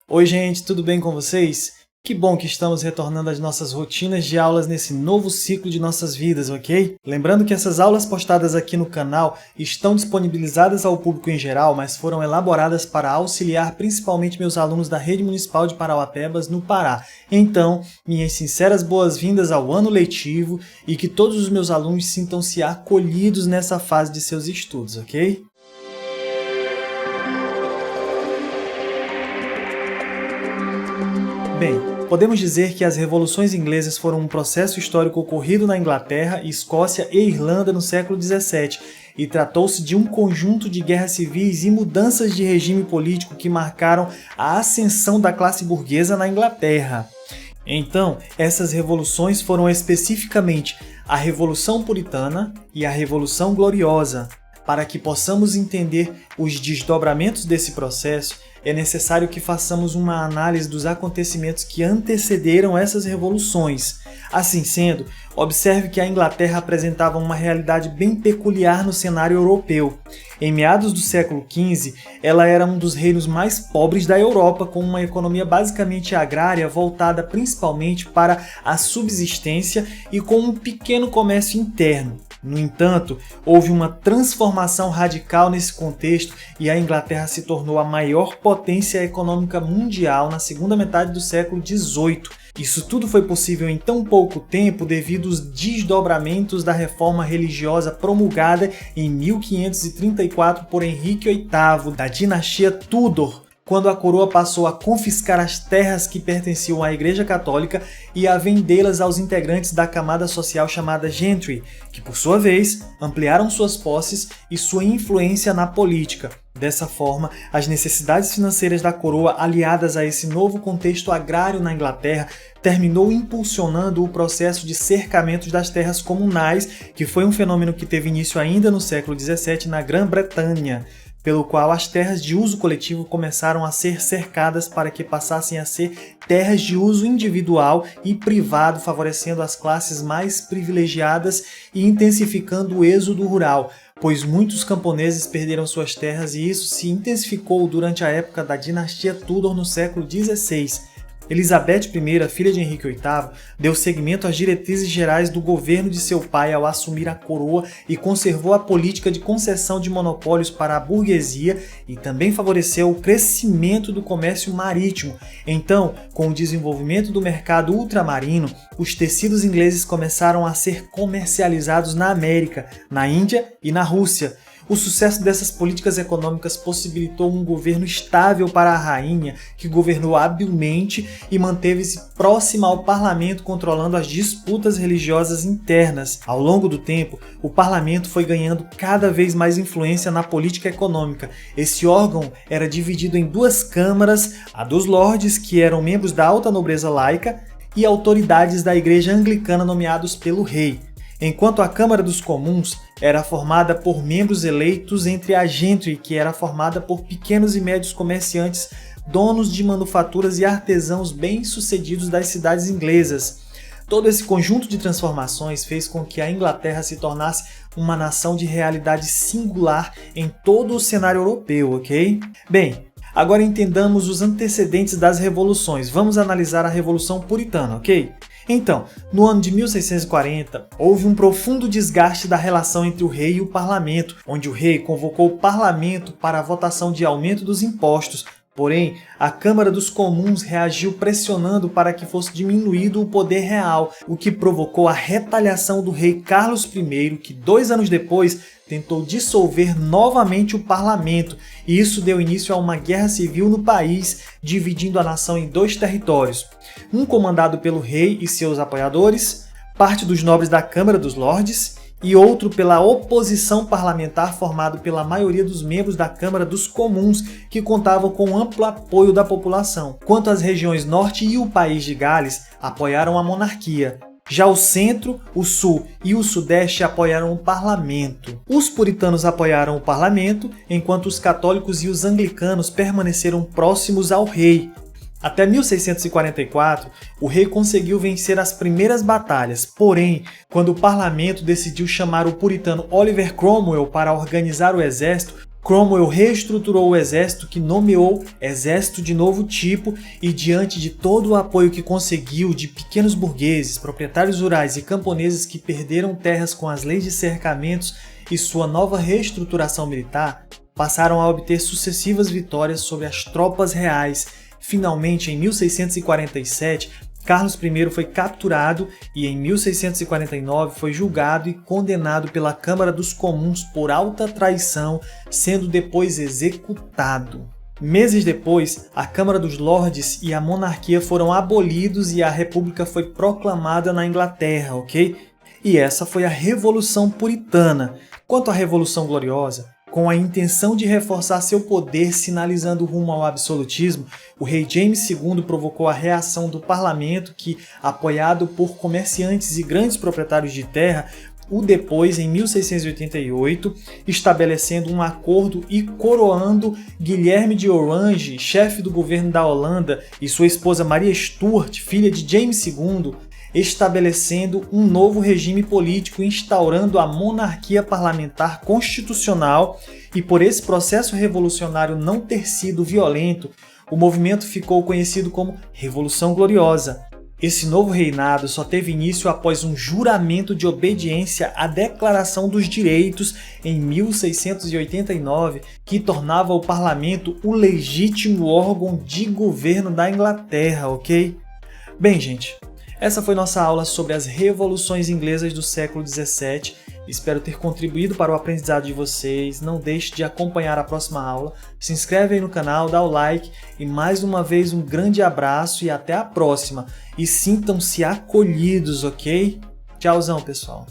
Oi gente, tudo bem com vocês? Que bom que estamos retornando às nossas rotinas de aulas nesse novo ciclo de nossas vidas, ok? Lembrando que essas aulas postadas aqui no canal estão disponibilizadas ao público em geral, mas foram elaboradas para auxiliar principalmente meus alunos da Rede Municipal de Parauapebas, no Pará. Então, minhas sinceras boas-vindas ao ano letivo e que todos os meus alunos sintam-se acolhidos nessa fase de seus estudos, ok? Bem, podemos dizer que as revoluções inglesas foram um processo histórico ocorrido na Inglaterra, Escócia e Irlanda no século XVII, e tratou-se de um conjunto de guerras civis e mudanças de regime político que marcaram a ascensão da classe burguesa na Inglaterra. Então, essas revoluções foram especificamente a Revolução Puritana e a Revolução Gloriosa. Para que possamos entender os desdobramentos desse processo, é necessário que façamos uma análise dos acontecimentos que antecederam essas revoluções. Assim sendo, observe que a Inglaterra apresentava uma realidade bem peculiar no cenário europeu. Em meados do século XV, ela era um dos reinos mais pobres da Europa, com uma economia basicamente agrária voltada principalmente para a subsistência e com um pequeno comércio interno. No entanto, houve uma transformação radical nesse contexto e a Inglaterra se tornou a maior potência econômica mundial na segunda metade do século XVIII. Isso tudo foi possível em tão pouco tempo devido aos desdobramentos da reforma religiosa promulgada em 1534 por Henrique VIII, da dinastia Tudor, quando a coroa passou a confiscar as terras que pertenciam à Igreja Católica e a vendê-las aos integrantes da camada social chamada gentry, que por sua vez ampliaram suas posses e sua influência na política. Dessa forma, as necessidades financeiras da coroa, aliadas a esse novo contexto agrário na Inglaterra, terminou impulsionando o processo de cercamentos das terras comunais, que foi um fenômeno que teve início ainda no século XVII na Grã-Bretanha, pelo qual as terras de uso coletivo começaram a ser cercadas para que passassem a ser terras de uso individual e privado, favorecendo as classes mais privilegiadas e intensificando o êxodo rural, pois muitos camponeses perderam suas terras e isso se intensificou durante a época da dinastia Tudor no século XVI. Elizabeth I, filha de Henrique VIII, deu seguimento às diretrizes gerais do governo de seu pai ao assumir a coroa e conservou a política de concessão de monopólios para a burguesia e também favoreceu o crescimento do comércio marítimo. Então, com o desenvolvimento do mercado ultramarino, os tecidos ingleses começaram a ser comercializados na América, na Índia e na Rússia. O sucesso dessas políticas econômicas possibilitou um governo estável para a rainha, que governou habilmente e manteve-se próxima ao parlamento, controlando as disputas religiosas internas. Ao longo do tempo, o parlamento foi ganhando cada vez mais influência na política econômica. Esse órgão era dividido em duas câmaras, a dos lordes, que eram membros da alta nobreza laica, e autoridades da igreja anglicana nomeados pelo rei, enquanto a Câmara dos Comuns era formada por membros eleitos entre a gentry, que era formada por pequenos e médios comerciantes, donos de manufaturas e artesãos bem-sucedidos das cidades inglesas. Todo esse conjunto de transformações fez com que a Inglaterra se tornasse uma nação de realidade singular em todo o cenário europeu, ok? Bem, agora entendamos os antecedentes das revoluções. Vamos analisar a Revolução Puritana, ok? Então, no ano de 1640, houve um profundo desgaste da relação entre o rei e o parlamento, onde o rei convocou o parlamento para a votação de aumento dos impostos. Porém, a Câmara dos Comuns reagiu pressionando para que fosse diminuído o poder real, o que provocou a retaliação do rei Carlos I, que 2 anos depois tentou dissolver novamente o parlamento, e isso deu início a uma guerra civil no país, dividindo a nação em 2 territórios, um comandado pelo rei e seus apoiadores, parte dos nobres da Câmara dos Lordes, e outro pela oposição parlamentar formado pela maioria dos membros da Câmara dos Comuns, que contavam com amplo apoio da população. Quanto às regiões norte e o país de Gales, apoiaram a monarquia. Já o centro, o sul e o sudeste apoiaram o parlamento. Os puritanos apoiaram o parlamento, enquanto os católicos e os anglicanos permaneceram próximos ao rei. Até 1644, o rei conseguiu vencer as primeiras batalhas, porém, quando o parlamento decidiu chamar o puritano Oliver Cromwell para organizar o exército, Cromwell reestruturou o exército, que nomeou exército de novo tipo, e diante de todo o apoio que conseguiu de pequenos burgueses, proprietários rurais e camponeses que perderam terras com as leis de cercamentos e sua nova reestruturação militar, passaram a obter sucessivas vitórias sobre as tropas reais. Finalmente, em 1647, Carlos I foi capturado e em 1649 foi julgado e condenado pela Câmara dos Comuns por alta traição, sendo depois executado. Meses depois, a Câmara dos Lordes e a monarquia foram abolidos e a República foi proclamada na Inglaterra, ok? E essa foi a Revolução Puritana. Quanto à Revolução Gloriosa, com a intenção de reforçar seu poder sinalizando rumo ao absolutismo, o rei James II provocou a reação do parlamento que, apoiado por comerciantes e grandes proprietários de terra, o depôs em 1688, estabelecendo um acordo e coroando Guilherme de Orange, chefe do governo da Holanda, e sua esposa Maria Stuart, filha de James II, estabelecendo um novo regime político, instaurando a monarquia parlamentar constitucional, e por esse processo revolucionário não ter sido violento, o movimento ficou conhecido como Revolução Gloriosa. Esse novo reinado só teve início após um juramento de obediência à Declaração dos Direitos em 1689, que tornava o parlamento o legítimo órgão de governo da Inglaterra, ok? Bem, gente, essa foi nossa aula sobre as revoluções inglesas do século XVII. Espero ter contribuído para o aprendizado de vocês. Não deixe de acompanhar a próxima aula. Se inscreve aí no canal, dá o like e mais uma vez um grande abraço e até a próxima. E sintam-se acolhidos, ok? Tchauzão, pessoal!